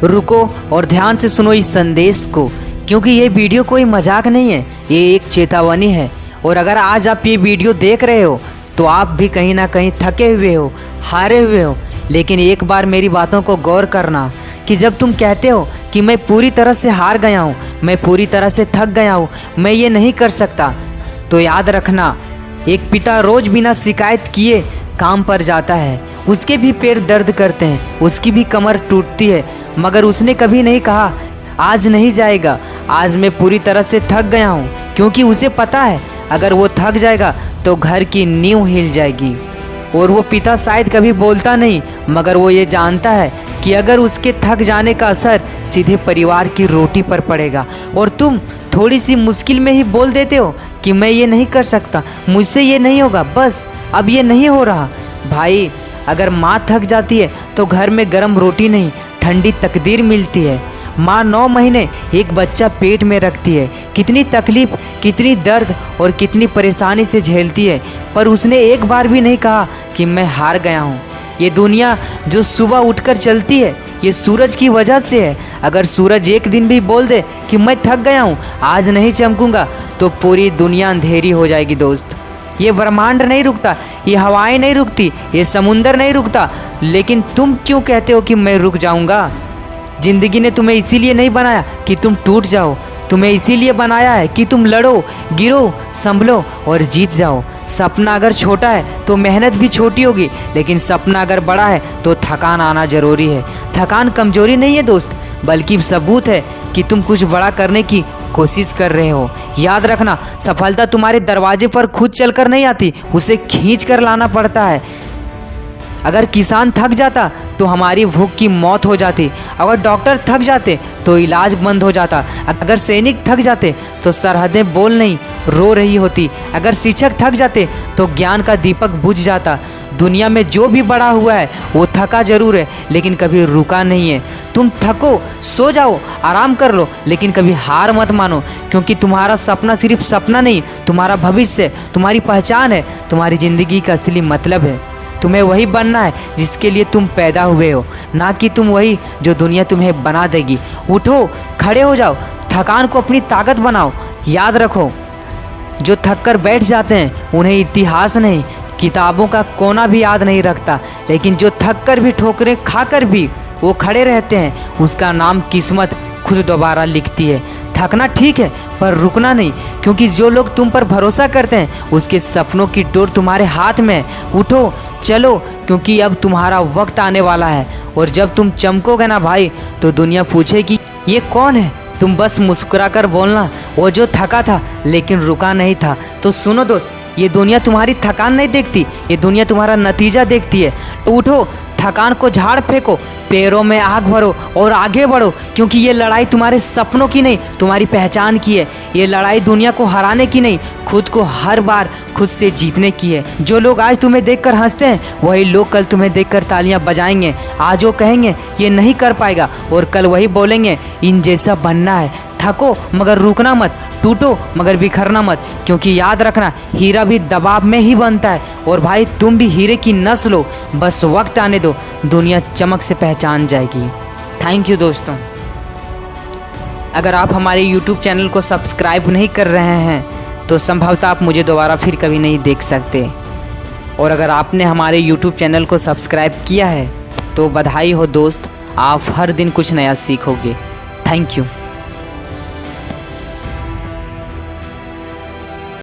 रुको और ध्यान से सुनो इस संदेश को, क्योंकि ये वीडियो कोई मजाक नहीं है, ये एक चेतावनी है। और अगर आज आप ये वीडियो देख रहे हो तो आप भी कहीं ना कहीं थके हुए हो, हारे हुए हो। लेकिन एक बार मेरी बातों को गौर करना कि जब तुम कहते हो कि मैं पूरी तरह से हार गया हूँ, मैं पूरी तरह से थक गया हूँ, मैं ये नहीं कर सकता, तो याद रखना, एक पिता रोज बिना शिकायत किए काम पर जाता है। उसके भी पैर दर्द करते हैं, उसकी भी कमर टूटती है, मगर उसने कभी नहीं कहा आज नहीं जाएगा, आज मैं पूरी तरह से थक गया हूँ। क्योंकि उसे पता है अगर वो थक जाएगा तो घर की नींव हिल जाएगी। और वो पिता शायद कभी बोलता नहीं, मगर वो ये जानता है कि अगर उसके थक जाने का असर सीधे परिवार की रोटी पर पड़ेगा। और तुम थोड़ी सी मुश्किल में ही बोल देते हो कि मैं ये नहीं कर सकता, मुझसे ये नहीं होगा, बस अब ये नहीं हो रहा। भाई, अगर माँ थक जाती है तो घर में गर्म रोटी नहीं, ठंडी तकदीर मिलती है। माँ 9 महीने एक बच्चा पेट में रखती है, कितनी तकलीफ, कितनी दर्द और कितनी परेशानी से झेलती है, पर उसने एक बार भी नहीं कहा कि मैं हार गया हूँ। ये दुनिया जो सुबह उठकर चलती है, ये सूरज की वजह से है। अगर सूरज एक दिन भी बोल दे कि मैं थक गया हूँ, आज नहीं चमकूंगा, तो पूरी दुनिया अंधेरी हो जाएगी दोस्त। ये ब्रह्मांड नहीं रुकता, ये हवाएं नहीं रुकती, ये समुंदर नहीं रुकता, लेकिन तुम क्यों कहते हो कि मैं रुक जाऊंगा? जिंदगी ने तुम्हें इसीलिए नहीं बनाया कि तुम टूट जाओ, तुम्हें इसीलिए बनाया है कि तुम लड़ो, गिरो, संभलो और जीत जाओ। सपना अगर छोटा है तो मेहनत भी छोटी होगी, लेकिन सपना अगर बड़ा है तो थकान आना जरूरी है। थकान कमजोरी नहीं है दोस्त, बल्कि सबूत है कि तुम कुछ बड़ा करने की कोशिश कर रहे हो। याद रखना, सफलता तुम्हारे दरवाजे पर खुद चलकर नहीं आती, उसे खींच कर लाना पड़ता है। अगर किसान थक जाता तो हमारी भूख की मौत हो जाती, अगर डॉक्टर थक जाते तो इलाज बंद हो जाता, अगर सैनिक थक जाते तो सरहदें बोल नहीं रो रही होती, अगर शिक्षक थक जाते तो ज्ञान का दीपक बुझ जाता। दुनिया में जो भी बड़ा हुआ है वो थका जरूर है, लेकिन कभी रुका नहीं है। तुम थको, सो जाओ, आराम कर लो, लेकिन कभी हार मत मानो, क्योंकि तुम्हारा सपना सिर्फ सपना नहीं, तुम्हारा भविष्य, तुम्हारी पहचान है, तुम्हारी ज़िंदगी का असली मतलब है। तुम्हें वही बनना है जिसके लिए तुम पैदा हुए हो, ना कि तुम वही जो दुनिया तुम्हें बना देगी। उठो, खड़े हो जाओ, थकान को अपनी ताकत बनाओ। याद रखो, जो थक कर बैठ जाते हैं उन्हें इतिहास नहीं, किताबों का कोना भी याद नहीं रखता, लेकिन जो थक कर भी, ठोकरें खाकर भी वो खड़े रहते हैं, उसका नाम किस्मत खुद दोबारा लिखती है। थकना ठीक है, पर रुकना नहीं, क्योंकि जो लोग तुम पर भरोसा करते हैं उसके सपनों की डोर तुम्हारे हाथ में है। उठो, चलो, क्योंकि अब तुम्हारा वक्त आने वाला है। और जब तुम चमकोगे ना भाई, तो दुनिया पूछेगी ये कौन है। तुम बस मुस्कुरा कर बोलना, वो जो थका था लेकिन रुका नहीं था। तो सुनो दोस्त, ये दुनिया तुम्हारी थकान नहीं देखती, ये दुनिया तुम्हारा नतीजा देखती है। तो उठो, थकान को झाड़ फेंको, पैरों में आग भरो और आगे बढ़ो, क्योंकि ये लड़ाई तुम्हारे सपनों की नहीं, तुम्हारी पहचान की है। ये लड़ाई दुनिया को हराने की नहीं, खुद को हर बार खुद से जीतने की है। जो लोग आज तुम्हें देखकर हंसते हैं, वही लोग कल तुम्हें देखकर तालियां बजाएंगे। आज वो कहेंगे ये नहीं कर पाएगा, और कल वही बोलेंगे इन जैसा बनना है। थको मगर रुकना मत, टूटो मगर बिखरना मत, क्योंकि याद रखना, हीरा भी दबाव में ही बनता है। और भाई, तुम भी हीरे की नस्ल हो, बस वक्त आने दो, दुनिया चमक से पहचान जाएगी। थैंक यू दोस्तों। अगर आप हमारे YouTube चैनल को सब्सक्राइब नहीं कर रहे हैं तो संभवतः आप मुझे दोबारा फिर कभी नहीं देख सकते। और अगर आपने हमारे YouTube चैनल को सब्सक्राइब किया है तो बधाई हो दोस्त, आप हर दिन कुछ नया सीखोगे। Thank you.